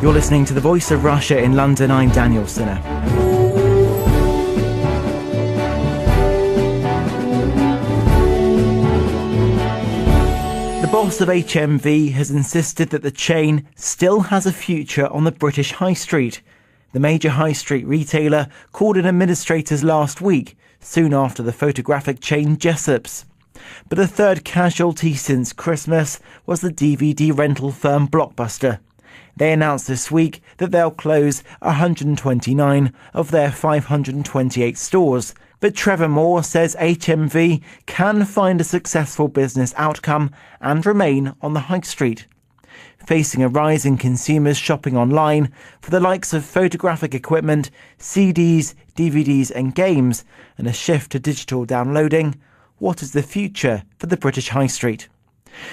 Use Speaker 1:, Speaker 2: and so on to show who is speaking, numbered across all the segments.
Speaker 1: You're listening to the Voice of Russia in London. I'm Daniel Cinna. The boss of HMV has insisted that the chain still has a future on the British High Street. The major high street retailer called in administrators last week, soon after the photographic chain Jessop's. But a third casualty since Christmas was the DVD rental firm Blockbuster. They announced this week that they'll close 129 of their 528 stores. But Trevor Moore says HMV can find a successful business outcome and remain on the high street. Facing a rise in consumers shopping online for the likes of photographic equipment, CDs, DVDs and games, and a shift to digital downloading, what is the future for the British High Street?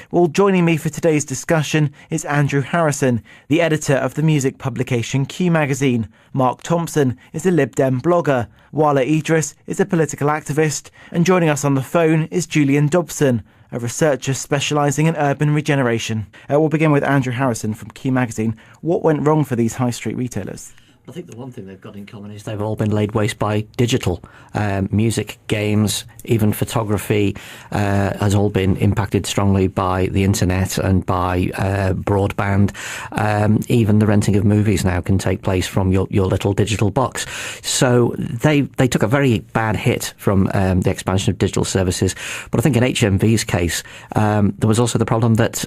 Speaker 1: Well, joining me for today's discussion is Andrew Harrison, the editor of the music publication Q Magazine. Mark Thompson is a Lib Dem blogger. Wala Idris is a political activist. And joining us on the phone is Julian Dobson, a researcher specialising in urban regeneration. We'll begin with Andrew Harrison from Q Magazine. What went wrong for these high street retailers?
Speaker 2: I think the one thing they've got in common is they've all been laid waste by digital. Music, games, even photography has all been impacted strongly by the internet and by broadband. Even the renting of movies now can take place from your little digital box. So they took a very bad hit from the expansion of digital services. But I think in HMV's case, there was also the problem that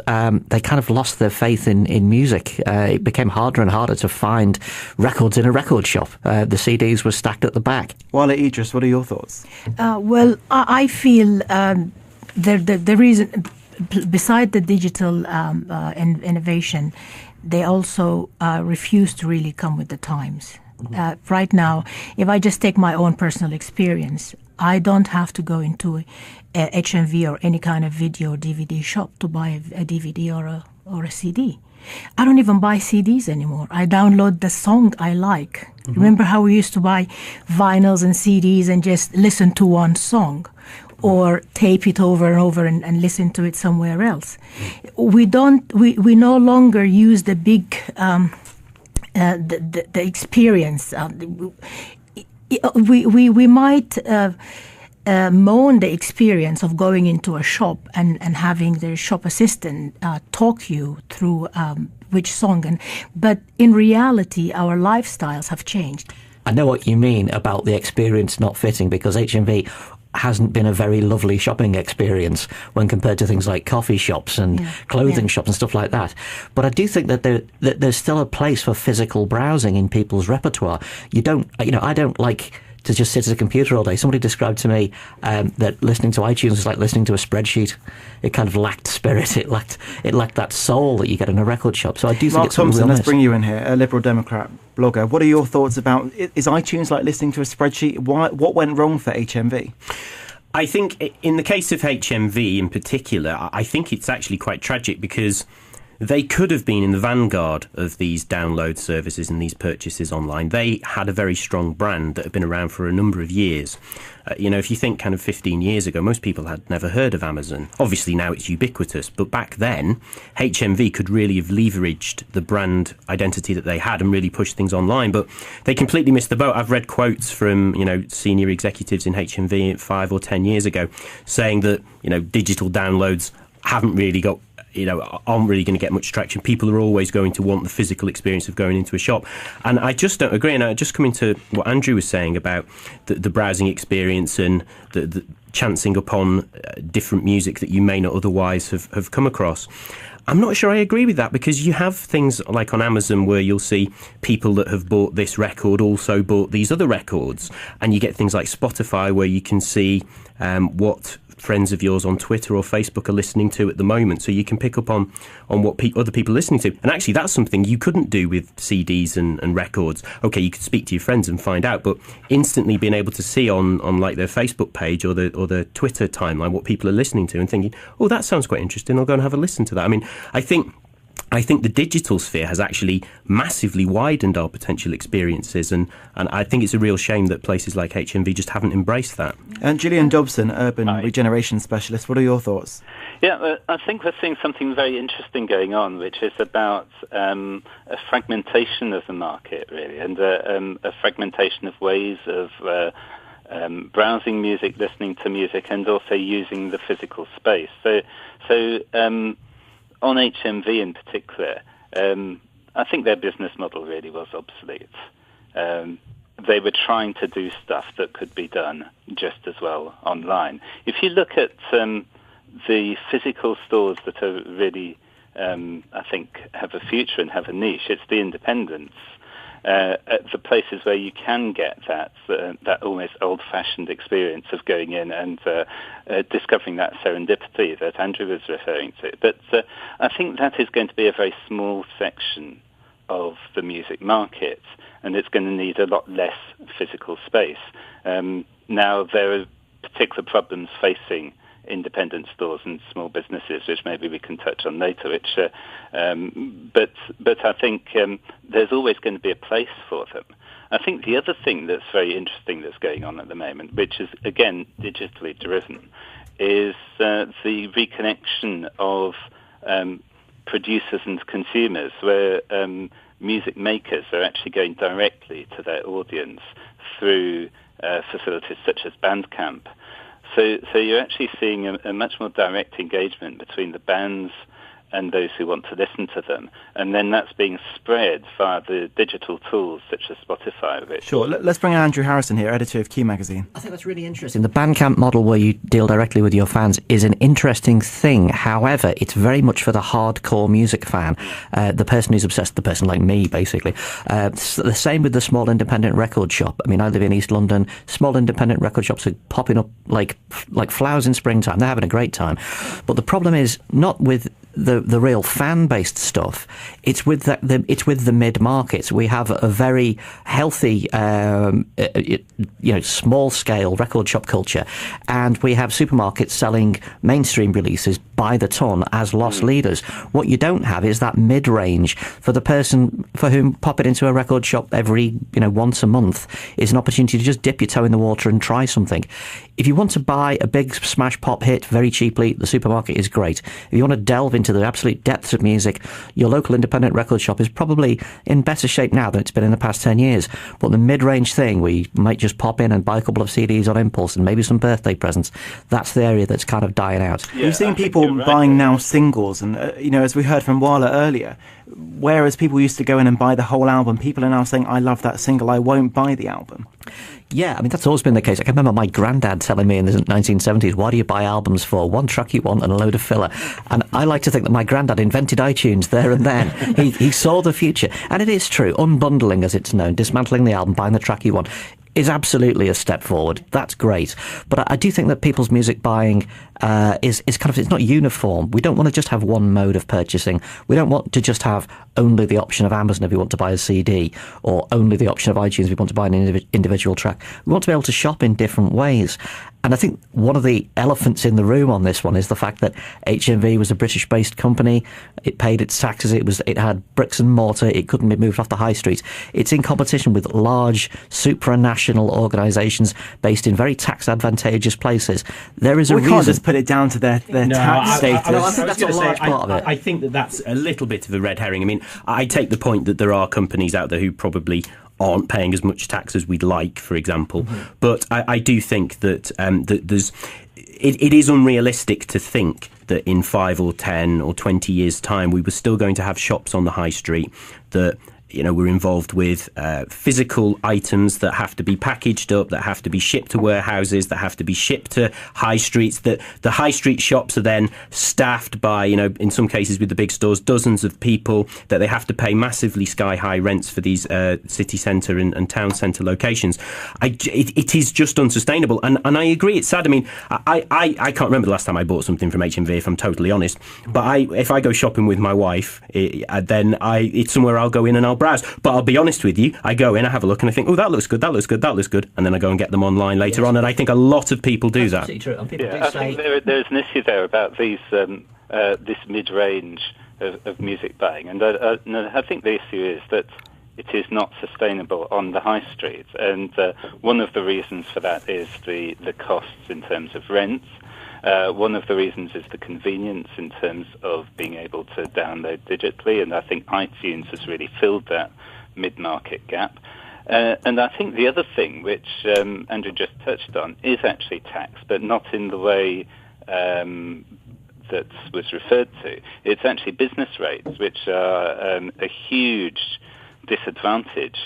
Speaker 2: they kind of lost their faith in music. It became harder and harder to find records in a record shop. The CDs were stacked at the back.
Speaker 1: Wala Idris, what are your thoughts?
Speaker 3: Well, I feel the reason, beside the digital innovation, they also refuse to really come with the times. Right now, if I just take my own personal experience, I don't have to go into a HMV or any kind of video or DVD shop to buy a DVD or a CD. I don't even buy CDs anymore. I download the song I like. Remember how we used to buy vinyls and CDs and just listen to one song or tape it over and over and listen to it somewhere else? We no longer use the big, the experience. We might moan the experience of going into a shop and having the shop assistant talk you through which song. But in reality, our lifestyles have changed.
Speaker 2: I know what you mean about the experience not fitting, because HMV hasn't been a very lovely shopping experience when compared to things like coffee shops and clothing shops and stuff like that. But I do think that there's still a place for physical browsing in people's repertoire. I don't like to just sit at a computer all day. Somebody described to me that listening to iTunes is like listening to a spreadsheet. It kind of lacked spirit. It lacked that soul that you get in a record shop. So I do think it's
Speaker 1: Mark Thompson, let's bring you in here, a Liberal Democrat blogger. What are your thoughts about, is iTunes like listening to a spreadsheet? What went wrong for HMV?
Speaker 4: I think in the case of HMV in particular, I think it's actually quite tragic, because they could have been in the vanguard of these download services and these purchases online. They had a very strong brand that had been around for a number of years. If you think kind of 15 years ago, most people had never heard of Amazon. Obviously now it's ubiquitous, but back then HMV could really have leveraged the brand identity that they had and really pushed things online, but they completely missed the boat. I've read quotes from, senior executives in HMV 5 or 10 years ago saying that, digital downloads haven't really got, aren't really going to get much traction. People are always going to want the physical experience of going into a shop. And I just don't agree. And I just come into what Andrew was saying about the browsing experience and the chancing upon different music that you may not otherwise have come across. I'm not sure I agree with that, because you have things like on Amazon where you'll see people that have bought this record also bought these other records. And you get things like Spotify where you can see what friends of yours on Twitter or Facebook are listening to at the moment, so you can pick up on what other people are listening to. And actually that's something you couldn't do with CDs and records. Okay, you could speak to your friends and find out, but instantly being able to see on like their Facebook page or the Twitter timeline what people are listening to and thinking, oh, that sounds quite interesting, I'll go and have a listen to that. I mean, I think I think the digital sphere has actually massively widened our potential experiences, and I think it's a real shame that places like HMV just haven't embraced that.
Speaker 1: And Gillian Dobson, Urban Regeneration Specialist, what are your thoughts?
Speaker 5: Yeah, I think we're seeing something very interesting going on, which is about a fragmentation of the market, really, and a fragmentation of ways of browsing music, listening to music, and also using the physical space. So on HMV in particular, I think their business model really was obsolete. They were trying to do stuff that could be done just as well online. If you look at the physical stores that are really, I think, have a future and have a niche, it's the independents. At the places where you can get that almost old-fashioned experience of going in and discovering that serendipity that Andrew was referring to. But I think that is going to be a very small section of the music market, and it's going to need a lot less physical space. Now, there are particular problems facing independent stores and small businesses, which maybe we can touch on later. But I think there's always going to be a place for them. I think the other thing that's very interesting that's going on at the moment, which is again digitally driven, is the reconnection of producers and consumers, where music makers are actually going directly to their audience through facilities such as Bandcamp. So you're actually seeing a much more direct engagement between the bands and those who want to listen to them. And then that's being spread via the digital tools such as Spotify.
Speaker 1: Sure. Let's bring Andrew Harrison here, editor of Q Magazine.
Speaker 2: I think that's really interesting. The Bandcamp model where you deal directly with your fans is an interesting thing. However, it's very much for the hardcore music fan, the person who's obsessed, the person like me, basically. The same with the small independent record shop. I mean, I live in East London. Small independent record shops are popping up like flowers in springtime. They're having a great time. But the problem is not with the real fan-based stuff. It's with the mid-markets. We have a very healthy, small-scale record shop culture, and we have supermarkets selling mainstream releases by the ton as loss leaders. What you don't have is that mid-range for the person for whom popping into a record shop every once a month is an opportunity to just dip your toe in the water and try something. If you want to buy a big smash pop hit very cheaply, the supermarket is great. If you want to delve into the absolute depths of music, your local independent record shop is probably in better shape now than it's been in the past 10 years. But the mid-range thing, where you might just pop in and buy a couple of CDs on impulse and maybe some birthday presents, that's the area that's kind of dying out.
Speaker 1: Yeah, we've seen people buying now singles, and as we heard from Wala earlier, whereas people used to go in and buy the whole album, people are now saying, I love that single, I won't buy the album.
Speaker 2: Yeah, I mean, that's always been the case. I can remember my granddad telling me in the 1970s, what do you buy albums for? One track you want and a load of filler. And I like to think that my granddad invented iTunes there and then. He saw the future. And it is true. Unbundling, as it's known, dismantling the album, buying the track you want, is absolutely a step forward. That's great. But I do think that people's music buying is kind of, it's not uniform. We don't want to just have one mode of purchasing. We don't want to just have only the option of Amazon if we want to buy a CD, or only the option of iTunes if we want to buy an individual track. We want to be able to shop in different ways. And I think one of the elephants in the room on this one is the fact that HMV was a British-based company. It paid its taxes. It had bricks and mortar. It couldn't be moved off the high street. It's in competition with large supranational organisations based in very tax-advantageous places. There is a reason.
Speaker 1: We can't just put it down to their tax status.
Speaker 2: I think that's a large part of it.
Speaker 4: I think that's a little bit of a red herring. I mean, I take the point that there are companies out there who probably aren't paying as much tax as we'd like, for example. Mm-hmm. But I do think that it is unrealistic to think that in 5 or 10 or 20 years' time we were still going to have shops on the high street that we're involved with physical items that have to be packaged up, that have to be shipped to warehouses, that have to be shipped to high streets, that the high street shops are then staffed by, in some cases with the big stores, dozens of people, that they have to pay massively sky-high rents for these city centre and town centre locations. It is just unsustainable. And I agree, it's sad. I mean, I can't remember the last time I bought something from HMV, if I'm totally honest. But if I go shopping with my wife, then it's somewhere I'll go in and I'll browse. But I'll be honest with you, I go in, I have a look, and I think, oh, that looks good, that looks good, that looks good, and then I go and get them online later on. And I think a lot of people do that.
Speaker 5: I think there's an issue there about these this mid-range of music buying. And I think the issue is that it is not sustainable on the high street. And one of the reasons for that is the costs in terms of rents. One of the reasons is the convenience in terms of being able to download digitally. And I think iTunes has really filled that mid-market gap. And I think the other thing, which Andrew just touched on, is actually tax, but not in the way that was referred to. It's actually business rates, which are a huge disadvantage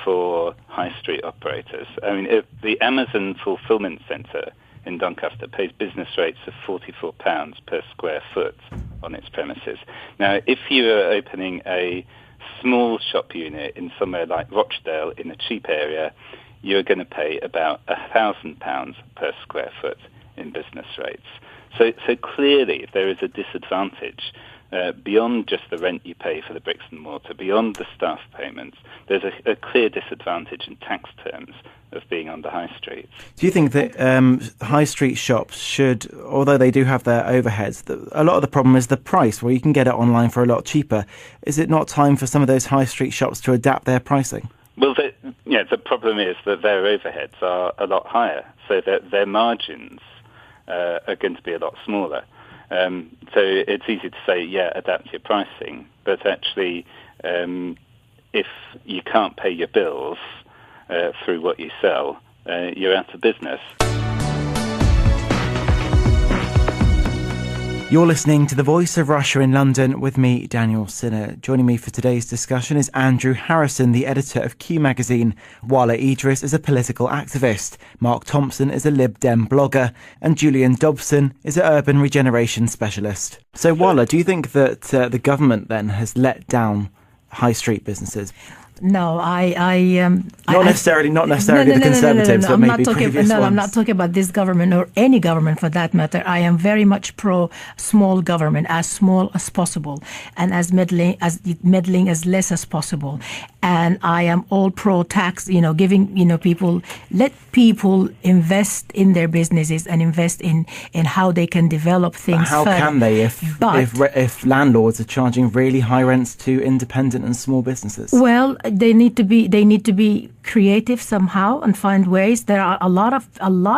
Speaker 5: for high street operators. I mean, if the Amazon fulfillment centre in Doncaster pays business rates of £44 per square foot on its premises. Now, if you are opening a small shop unit in somewhere like Rochdale in a cheap area, you're going to pay about £1,000 per square foot in business rates. So clearly there is a disadvantage beyond just the rent you pay for the bricks and mortar, beyond the staff payments. There's a clear disadvantage in tax terms of being on the high street.
Speaker 1: Do you think that high street shops should, although they do have their overheads, a lot of the problem is the price, where you can get it online for a lot cheaper? Is it not time for some of those high street shops to adapt their pricing?
Speaker 5: Well, the problem is that their overheads are a lot higher, so that their margins are going to be a lot smaller. So it's easy to say, adapt your pricing, but actually, if you can't pay your bills through what you sell, you're out of business.
Speaker 1: You're listening to The Voice of Russia in London with me, Daniel Cinna. Joining me for today's discussion is Andrew Harrison, the editor of Q Magazine. Wala Idris is a political activist. Mark Thompson is a Lib Dem blogger. And Julian Dobson is an urban regeneration specialist. So, Wala, do you think that the government then has let down high street businesses?
Speaker 3: No,
Speaker 1: not necessarily the Conservatives, but maybe previous ones.
Speaker 3: I'm not talking about this government or any government for that matter. I am very much pro small government, as small as possible, and as meddling as less as possible. And I am all pro tax, giving, people, let people invest in their businesses and invest in how they can develop things.
Speaker 1: But how can they if landlords are charging really high rents to independent and small businesses?
Speaker 3: Well, they need to be creative somehow and find ways. There are a lot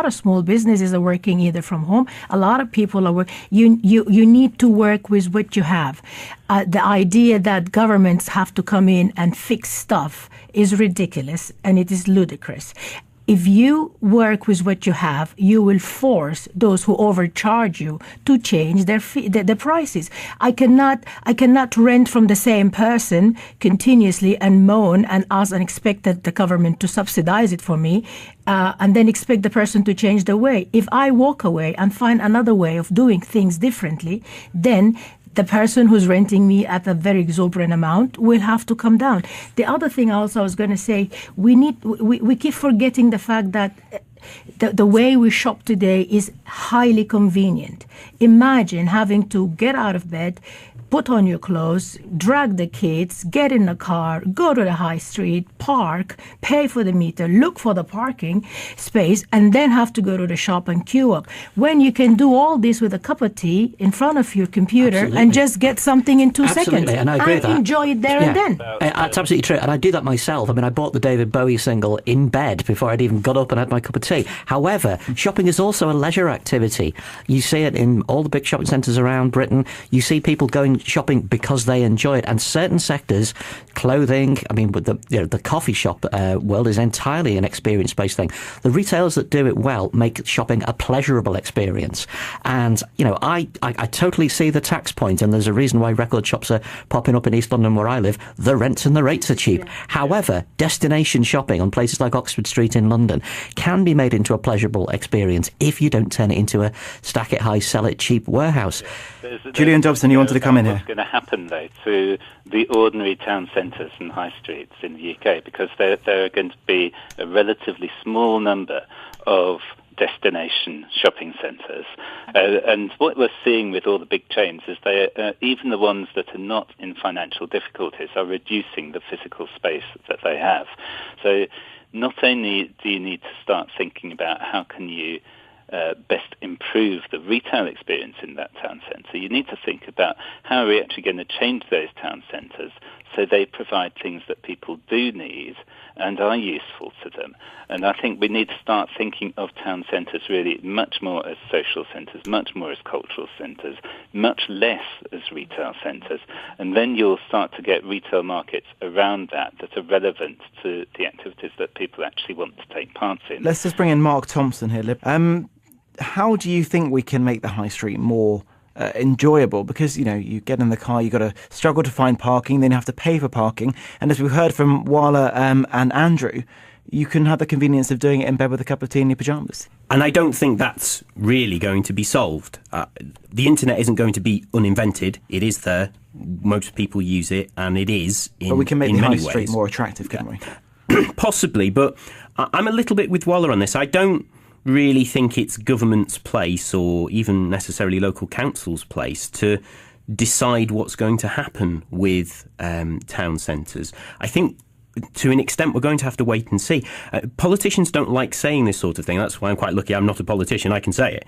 Speaker 3: of small businesses are working either from home. A lot of people are working. You need to work with what you have. The idea that governments have to come in and fix stuff is ridiculous, and it is ludicrous. If you work with what you have, you will force those who overcharge you to change their prices. I cannot rent from the same person continuously and moan and ask and expect the government to subsidize it for me, and then expect the person to change their way. If I walk away and find another way of doing things differently, then the person who's renting me at a very exorbitant amount will have to come down. The other thing also I was going to say, we keep forgetting the fact that the way we shop today is highly convenient. Imagine having to get out of bed, put on your clothes, drag the kids, get in the car, go to the high street, park, pay for the meter, look for the parking space, and then have to go to the shop and queue up. When you can do all this with a cup of tea in front of your computer and just get something in 2 seconds.
Speaker 2: And I agree with that.
Speaker 3: Enjoy it there and then.
Speaker 2: That's absolutely true. And I do that myself. I mean, I bought the David Bowie single in bed before I'd even got up and had my cup of tea. However, shopping is also a leisure activity. You see it in all the big shopping centres around Britain. You see people going shopping because they enjoy it, and certain sectors, clothing, I mean, with the coffee shop world is entirely an experience-based thing. The retailers that do it well make shopping a pleasurable experience, and I totally see the tax point, and there's a reason why record shops are popping up in East London where I live. The rents and the rates are cheap. However, destination shopping on places like Oxford Street in London can be made into a pleasurable experience if you don't turn it into a stack it high, sell it cheap warehouse.
Speaker 1: Julian Dobson, you wanted to come in here.
Speaker 5: What's going to happen, though, to the ordinary town centres and high streets in the UK, because there are going to be a relatively small number of destination shopping centres. And what we're seeing with all the big chains is even the ones that are not in financial difficulties are reducing the physical space that they have. So not only do you need to start thinking about how can you best improve the retail experience in that town centre. You need to think about how are we actually going to change those town centres so they provide things that people do need and are useful to them. And I think we need to start thinking of town centres really much more as social centres, much more as cultural centres, much less as retail centres. And then you'll start to get retail markets around that are relevant to the activities that people actually want to take part in.
Speaker 1: Let's just bring in Mark Thompson here. How do you think we can make the high street more enjoyable? Because, you get in the car, you've got to struggle to find parking, then you have to pay for parking. And as we heard from Wala and Andrew, you can have the convenience of doing it in bed with a cup of tea in your pyjamas.
Speaker 4: And I don't think that's really going to be solved. The internet isn't going to be uninvented. It is there. Most people use it, and it is in many ways.
Speaker 1: But we can make the high street more attractive, couldn't we?
Speaker 4: Possibly, but I'm a little bit with Waller on this. I don't really think it's government's place or even necessarily local council's place to decide what's going to happen with town centres. I think to an extent we're going to have to wait and see. Politicians don't like saying this sort of thing. That's why I'm quite lucky I'm not a politician. I can say it.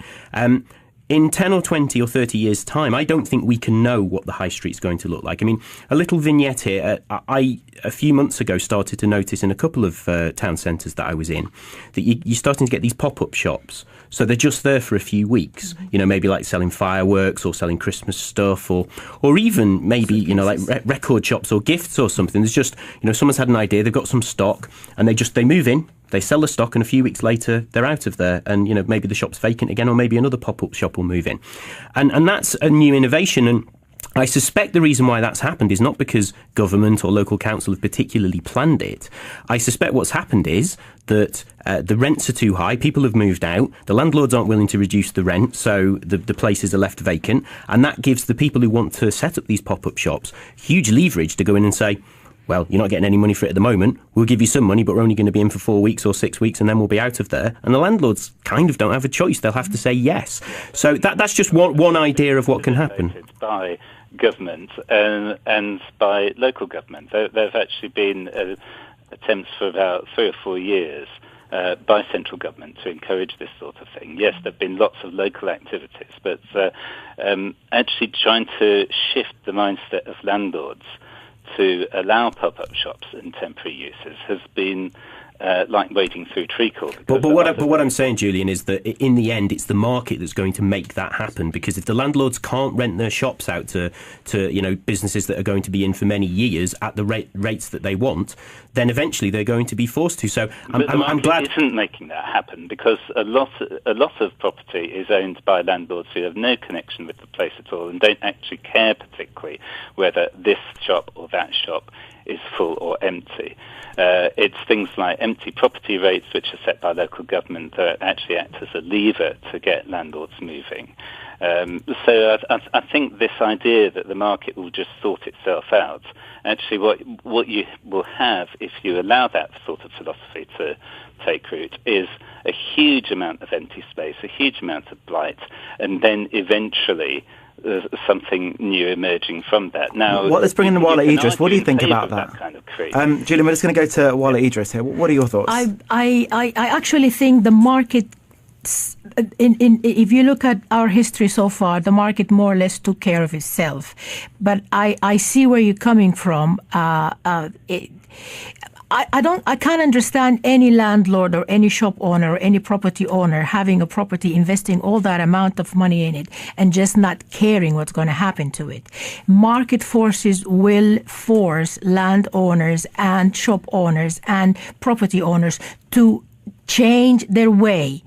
Speaker 4: In 10 or 20 or 30 years' time, I don't think we can know what the high street's going to look like. I mean, a little vignette here. I a few months ago, started to notice in a couple of town centres that I was in that you're starting to get these pop-up shops. So they're just there for a few weeks, maybe like selling fireworks or selling Christmas stuff or even maybe, like record shops or gifts or something. There's just, someone's had an idea, they've got some stock and they move in. They sell the stock and a few weeks later they're out of there and, maybe the shop's vacant again or maybe another pop-up shop will move in. And that's a new innovation. And I suspect the reason why that's happened is not because government or local council have particularly planned it. I suspect what's happened is that the rents are too high, people have moved out, the landlords aren't willing to reduce the rent, so the places are left vacant. And that gives the people who want to set up these pop-up shops huge leverage to go in and say, well, you're not getting any money for it at the moment. We'll give you some money, but we're only going to be in for 4 weeks or 6 weeks and then we'll be out of there. And the landlords kind of don't have a choice. They'll have to say yes. So that's just one idea of what can happen.
Speaker 5: By government and by local government. There have actually been attempts for about 3 or 4 years by central government to encourage this sort of thing. Yes, there have been lots of local activities, but actually trying to shift the mindset of landlords to allow pop-up shops and temporary uses has been like wading through treacle.
Speaker 4: But what I'm saying, Julian, is that in the end, it's the market that's going to make that happen. Because if the landlords can't rent their shops out to businesses that are going to be in for many years at the rates that they want, then eventually they're going to be forced to. So I'm glad
Speaker 5: it isn't making that happen because a lot of property is owned by landlords who have no connection with the place at all and don't actually care particularly whether this shop or that shop is full or empty. It's things like empty property rates, which are set by local government, that actually act as a lever to get landlords moving. So I think this idea that the market will just sort itself out, actually what you will have if you allow that sort of philosophy to take root is a huge amount of empty space, a huge amount of blight, and then eventually there's something new emerging from that. Now,
Speaker 1: let's bring in Wala Idris. What do you think about that?
Speaker 5: Kind of
Speaker 1: Julian, we're just going to go to Wala Idris here. What are your thoughts?
Speaker 3: I actually think the market, if you look at our history so far, the market more or less took care of itself. But I see where you're coming from. I can't understand any landlord or any shop owner or any property owner having a property, investing all that amount of money in it and just not caring what's going to happen to it. Market forces will force landowners and shop owners and property owners to change their way,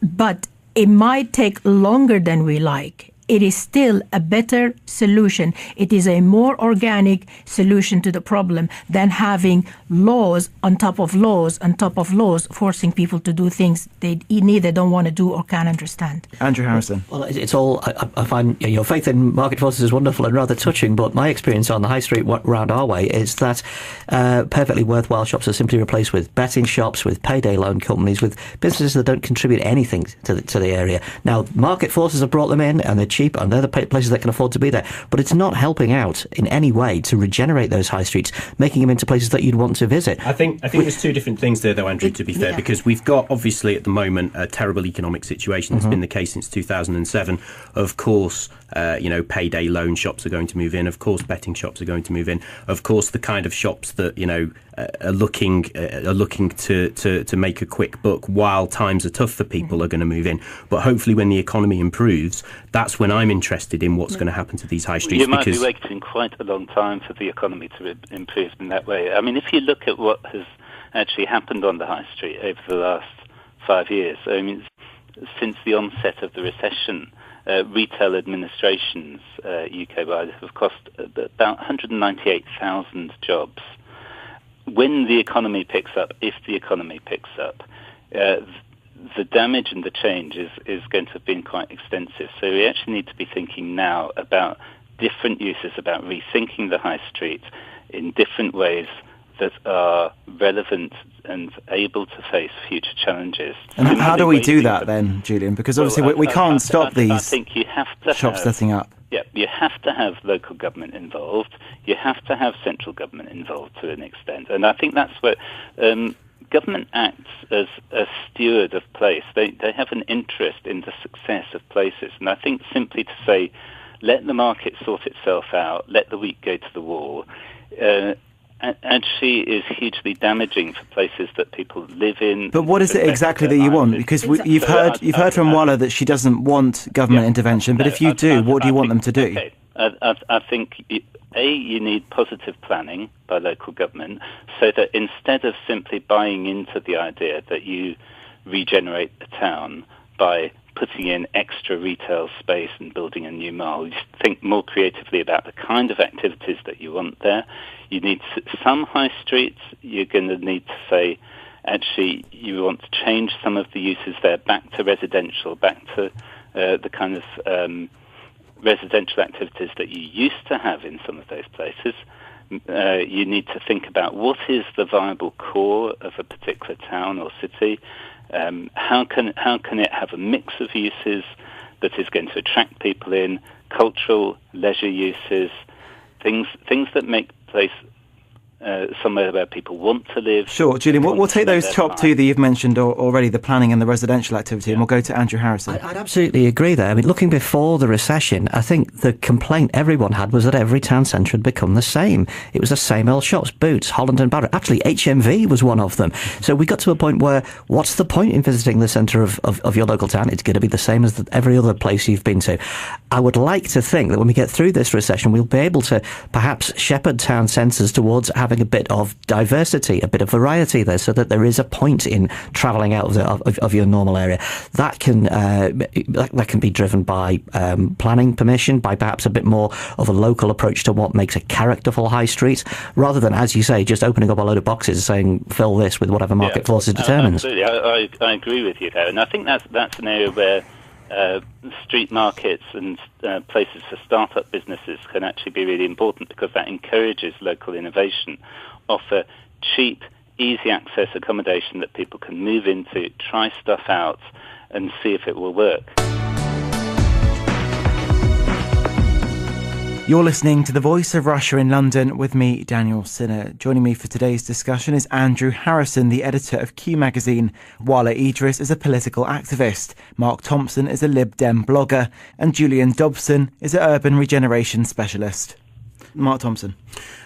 Speaker 3: but it might take longer than we like. It is still a better solution. It is a more organic solution to the problem than having laws on top of laws on top of laws forcing people to do things they neither don't want to do or can't understand.
Speaker 1: Andrew Harrison.
Speaker 2: Well, it's all, I find your faith in market forces is wonderful and rather touching, but my experience on the high street round our way is that perfectly worthwhile shops are simply replaced with betting shops, with payday loan companies, with businesses that don't contribute anything to the area. Now, market forces have brought them in and they're cheaper, and they're the places that can afford to be there. But it's not helping out in any way to regenerate those high streets, making them into places that you'd want to visit.
Speaker 4: I think there's two different things there, though, Andrew, to be fair, because we've got, obviously, at the moment, a terrible economic situation. It's been the case since 2007. Of course, payday loan shops are going to move in. Of course, betting shops are going to move in. Of course, the kind of shops that, are looking to make a quick buck while times are tough for people are going to move in. But hopefully when the economy improves, that's when I'm interested in what's going to happen to these high streets.
Speaker 5: You might be waiting quite a long time for the economy to improve in that way. I mean, if you look at what has actually happened on the high street over the last 5 years, I mean, since the onset of the recession, retail administrations UK-wide have cost about 198,000 jobs. When the economy picks up, if the economy picks up, the damage and the change is going to have been quite extensive. So we actually need to be thinking now about different uses, about rethinking the high street in different ways that are relevant and able to face future challenges.
Speaker 1: And how do we do that then, Julian? Because obviously we can't stop these
Speaker 5: I think you have to
Speaker 1: shops setting up.
Speaker 5: Yeah, you have to have local government involved. You have to have central government involved to an extent. And I think that's where government acts as a steward of place. They have an interest in the success of places. And I think simply to say, let the market sort itself out, let the weak go to the wall, actually is hugely damaging for places that people live in.
Speaker 1: But what is it exactly that you want? Because you've heard from Walla that she doesn't want government intervention. But if you do, what do you want them to do?
Speaker 5: Okay. I think you need positive planning by local government, so that instead of simply buying into the idea that you regenerate a town by putting in extra retail space and building a new mall, you think more creatively about the kind of activities that you want there. You need some high streets. You're going to need to say, actually, you want to change some of the uses there back to residential, back to the kind of residential activities that you used to have in some of those places. You need to think about what is the viable core of a particular town or city. How can it have a mix of uses that is going to attract people in, cultural, leisure uses, things that make place somewhere where people want to live.
Speaker 1: Sure, Julian, we'll take those top two that you've mentioned already, the planning and the residential activity, and we'll go to Andrew Harrison.
Speaker 2: I'd absolutely agree there. I mean, looking before the recession, I think the complaint everyone had was that every town centre had become the same. It was the same old shops, Boots, Holland and Barrett. Actually, HMV was one of them. So we got to a point where, what's the point in visiting the centre of your local town? It's going to be the same as every other place you've been to. I would like to think that when we get through this recession, we'll be able to perhaps shepherd town centres towards having a bit of diversity, a bit of variety there, so that there is a point in travelling out of your normal area. That can be driven by planning permission, by perhaps a bit more of a local approach to what makes a characterful high street, rather than, as you say, just opening up a load of boxes and saying, fill this with whatever market forces determines.
Speaker 5: Absolutely, I agree with you there, and I think that's an area where street markets and places for start-up businesses can actually be really important, because that encourages local innovation, offer cheap, easy access accommodation that people can move into, try stuff out and see if it will work.
Speaker 1: You're listening to The Voice of Russia in London with me, Daniel Cinna. Joining me for today's discussion is Andrew Harrison, the editor of Q Magazine. Walla Idris is a political activist. Mark Thompson is a Lib Dem blogger. And Julian Dobson is an urban regeneration specialist. Mark Thompson.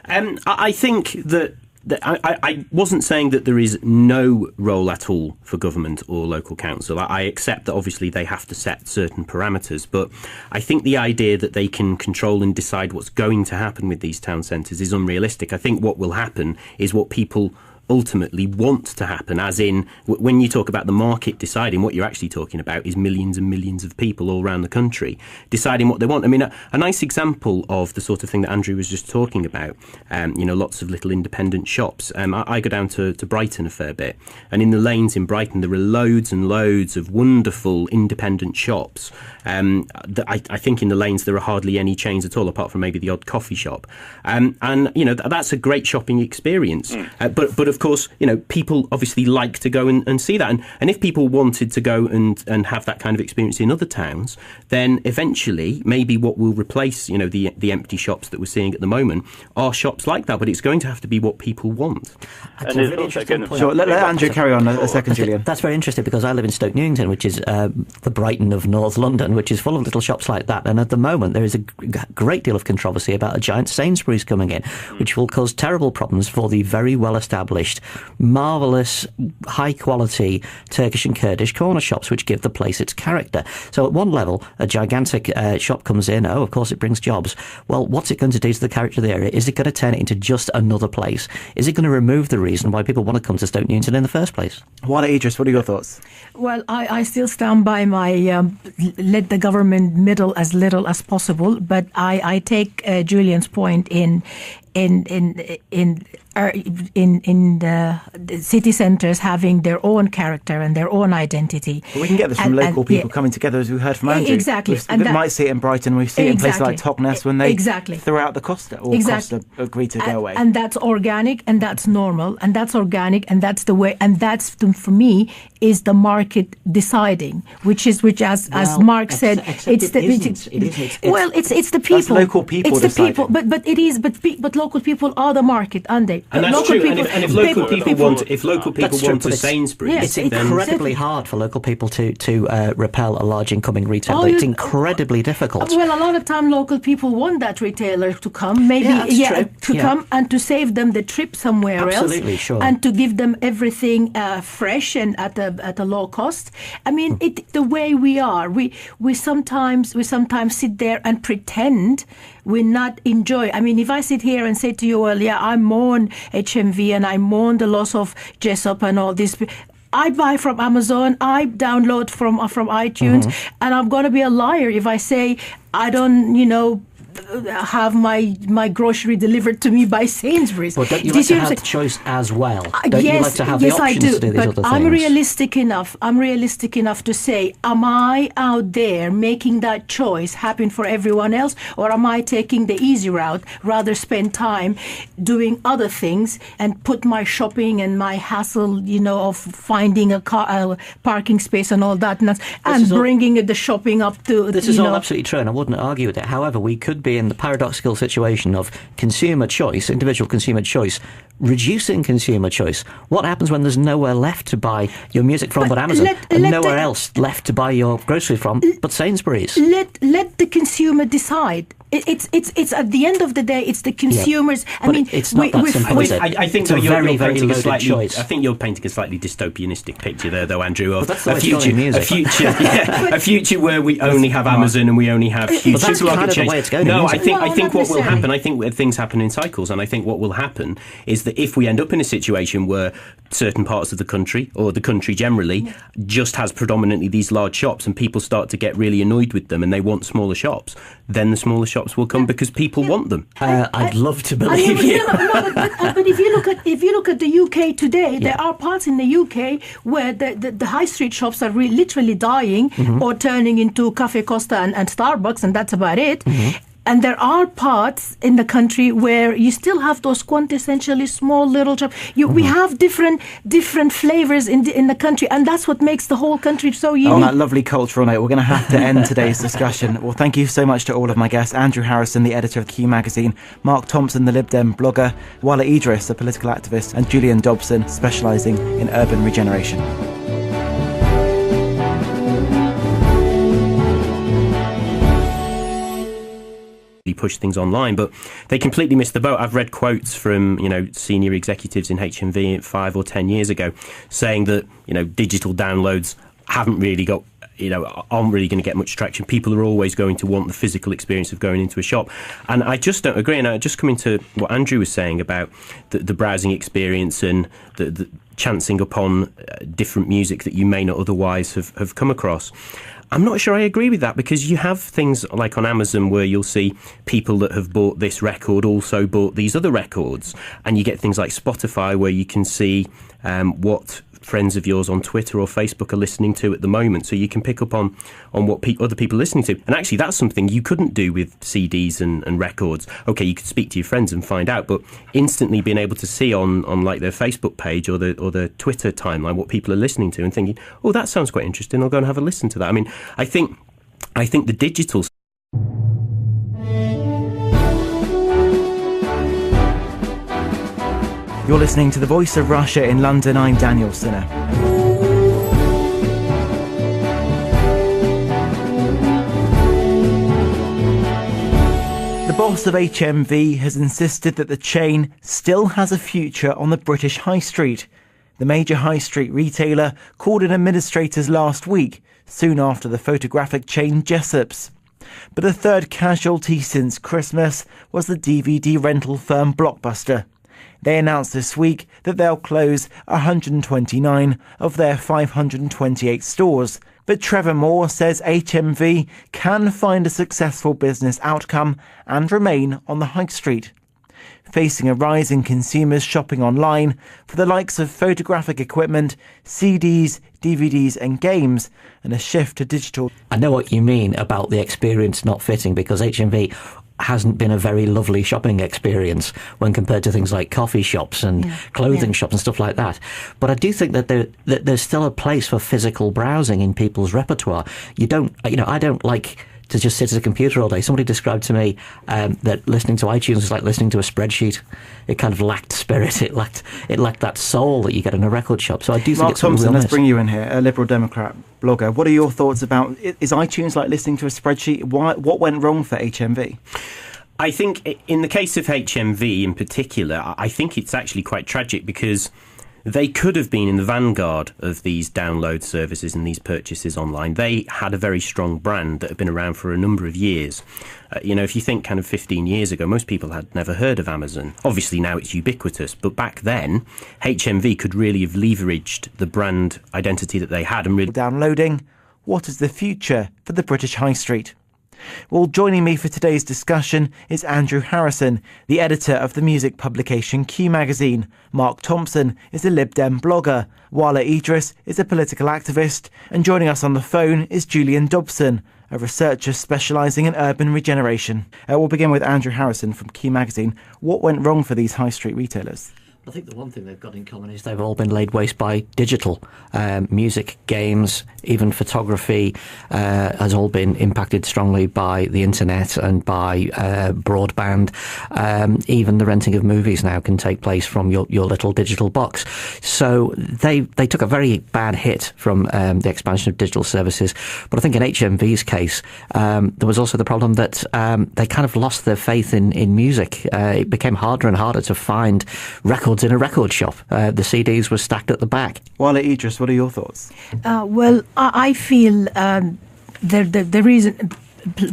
Speaker 4: I think that I wasn't saying that there is no role at all for government or local council. I accept that obviously they have to set certain parameters, but I think the idea that they can control and decide what's going to happen with these town centres is unrealistic. I think what will happen is what people ultimately want to happen, as in, when you talk about the market deciding, what you're actually talking about is millions and millions of people all around the country deciding what they want. I mean, a nice example of the sort of thing that Andrew was just talking about, lots of little independent shops. I go down to Brighton a fair bit, and in the lanes in Brighton there are loads and loads of wonderful independent shops. I think in the lanes there are hardly any chains at all, apart from maybe the odd coffee shop. And that's a great shopping experience. But of course, people obviously like to go and see that. And if people wanted to go and have that kind of experience in other towns, then eventually maybe what will replace, the empty shops that we're seeing at the moment are shops like that. But it's going to have to be what people want.
Speaker 5: And it's also going to...
Speaker 1: Sure, let Andrew carry on a second, Julian.
Speaker 2: That's very interesting because I live in Stoke Newington, which is the Brighton of North London, which is full of little shops like that. And at the moment, there is a great deal of controversy about a giant Sainsbury's coming in, which will cause terrible problems for the very well-established, marvellous, high-quality Turkish and Kurdish corner shops, which give the place its character. So at one level, a gigantic shop comes in. Oh, of course, it brings jobs. Well, what's it going to do to the character of the area? Is it going to turn it into just another place? Is it going to remove the reason why people want to come to Stoke Newington in the first place?
Speaker 1: Wala Idris, what are your thoughts?
Speaker 3: Well, I still stand by my let the government meddle as little as possible, but I take Julian's point in the city centres having their own character and their own identity.
Speaker 1: But we can get this from local people coming together, as we heard from Andrew.
Speaker 3: Exactly.
Speaker 1: We might see it in Brighton. We see it in places like Totnes when they throw out the Costa, or Costa agree to go away.
Speaker 3: And that's organic, and that's normal, and that's organic, and that's the way. And that's, for me, is the market deciding, which as Mark said, it's the people.
Speaker 1: That's local people.
Speaker 3: It's the people, but local people are the market, aren't they?
Speaker 4: And that's true. And if local people want to Sainsbury's,
Speaker 2: it's incredibly hard for local people to repel a large incoming retailer. It's incredibly difficult.
Speaker 3: Well, a lot of time local people want that retailer to come, come and to save them the trip somewhere else,
Speaker 2: sure,
Speaker 3: and to give them everything fresh and at a low cost. I mean, the way we are, we sometimes sit there and pretend we not enjoy. I mean, if I sit here and say to you, well, yeah, I mourn HMV and I mourn the loss of Jessup and all this, I buy from Amazon, I download from iTunes, and I'm going to be a liar if I say I don't, have my grocery delivered to me by Sainsbury's.
Speaker 2: But don't you like to have choice as well? Don't you like to have the options to do these other things?
Speaker 3: I'm realistic enough to say, am I out there making that choice happen for everyone else, or am I taking the easy route, rather spend time doing other things and put my shopping and my hassle, of finding a parking space and all that, and bringing the shopping up to...
Speaker 2: This is all absolutely true, and I wouldn't argue with it. However, we could be in the paradoxical situation of consumer choice, individual consumer choice, reducing consumer choice. What happens when there's nowhere left to buy your music from but Amazon, and nowhere else left to buy your grocery from but Sainsbury's?
Speaker 3: Let the consumer decide. It's at the end of the day, it's the consumers.
Speaker 2: Yeah. I mean, it's not that simple, is it?
Speaker 4: I think you're painting a slightly dystopianistic picture there, though, Andrew, of a future where we only have Amazon and we only have huge supermarket chains. No, I think what will happen. I think things happen in cycles, and I think what will happen is that if we end up in a situation where certain parts of the country, or the country generally, just has predominantly these large shops, and people start to get really annoyed with them, and they want smaller shops, then the smaller shops will come because people want them.
Speaker 2: I'd love to believe you.
Speaker 3: But if you look at the UK today, there are parts in the UK where the high street shops are literally dying or turning into Cafe Costa and Starbucks, and that's about it. And there are parts in the country where you still have those quintessentially small little shops. We have different flavors in the country, and that's what makes the whole country so unique.
Speaker 1: On that lovely cultural note, we're going to have to end today's discussion. Well, thank you so much to all of my guests. Andrew Harrison, the editor of the Q magazine, Mark Thompson, the Lib Dem blogger, Wala Idris, a political activist, and Julian Dobson, specialising in urban regeneration.
Speaker 4: Push things online, but they completely missed the boat. I've read quotes from senior executives in HMV 5 or 10 years ago saying that digital downloads haven't really got aren't really going to get much traction. People are always going to want the physical experience of going into a shop, and I just don't agree. And I just come into what Andrew was saying about the browsing experience and the chancing upon different music that you may not otherwise have come across. I'm not sure I agree with that, because you have things like on Amazon where you'll see people that have bought this record also bought these other records, and you get things like Spotify where you can see what friends of yours on Twitter or Facebook are listening to at the moment, so you can pick up on what other people are listening to. And actually, that's something you couldn't do with CDs and records. Okay, you could speak to your friends and find out, but instantly being able to see on like their Facebook page or the Twitter timeline what people are listening to and thinking, oh, that sounds quite interesting, I'll go and have a listen to that. I mean, I think the digital...
Speaker 1: You're listening to the Voice of Russia in London. I'm Daniel Cinna. The boss of HMV has insisted that the chain still has a future on the British High Street. The major high street retailer called in administrators last week, soon after the photographic chain Jessop's. But the third casualty since Christmas was the DVD rental firm Blockbuster. They announced this week that they'll close 129 of their 528 stores. But Trevor Moore says HMV can find a successful business outcome and remain on the high street. Facing a rise in consumers shopping online for the likes of photographic equipment, CDs, DVDs and games, and a shift to digital.
Speaker 2: I know what you mean about the experience not fitting, because HMV hasn't been a very lovely shopping experience when compared to things like coffee shops and clothing shops and stuff like that. But I do think that there's still a place for physical browsing in people's repertoire. I don't like to just sit at a computer all day. Somebody described to me that listening to iTunes is like listening to a spreadsheet. It kind of lacked spirit. It lacked that soul that you get in a record shop. So I do think
Speaker 1: Mark
Speaker 2: it's
Speaker 1: Thompson, let's bring you in here, a Liberal Democrat blogger. What are your thoughts about, is iTunes like listening to a spreadsheet? What went wrong for HMV?
Speaker 4: I think in the case of HMV in particular, I think it's actually quite tragic because they could have been in the vanguard of these download services and these purchases online. They had a very strong brand that had been around for a number of years. If you think kind of 15 years ago, most people had never heard of Amazon. Obviously now it's ubiquitous, but back then HMV could really have leveraged the brand identity that they had and really...
Speaker 1: Downloading, what is the future for the British High Street? Well, joining me for today's discussion is Andrew Harrison, the editor of the music publication Q Magazine. Mark Thompson is a Lib Dem blogger. Wala Idris is a political activist. And joining us on the phone is Julian Dobson, a researcher specialising in urban regeneration. We'll begin with Andrew Harrison from Q Magazine. What went wrong for these high street retailers?
Speaker 2: I think the one thing they've got in common is they've all been laid waste by digital. Music, games, even photography has all been impacted strongly by the internet and by broadband. Even the renting of movies now can take place from your little digital box. So they took a very bad hit from the expansion of digital services. But I think in HMV's case, there was also the problem that they kind of lost their faith in music. It became harder and harder to find records in a record shop. The CDs were stacked at the back.
Speaker 1: Wala Idris, what are your thoughts?
Speaker 3: I feel the reason,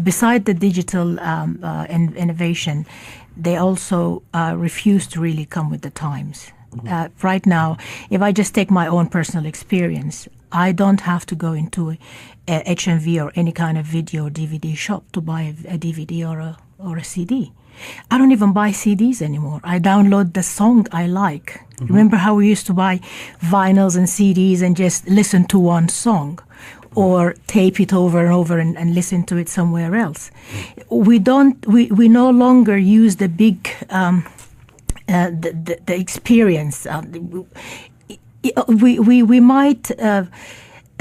Speaker 3: beside the digital innovation, they also refuse to really come with the times. Right now, if I just take my own personal experience, I don't have to go into a HMV or any kind of video or DVD shop to buy a DVD or a CD. I don't even buy CDs anymore. I download the song I like. Remember how we used to buy vinyls and CDs and just listen to one song or tape it over and over and listen to it somewhere else? We no longer use the big the experience. We might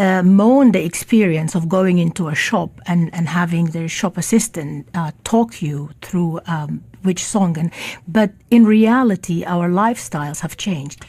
Speaker 3: moan the experience of going into a shop and having the shop assistant talk you through which song. But in reality, our lifestyles have changed.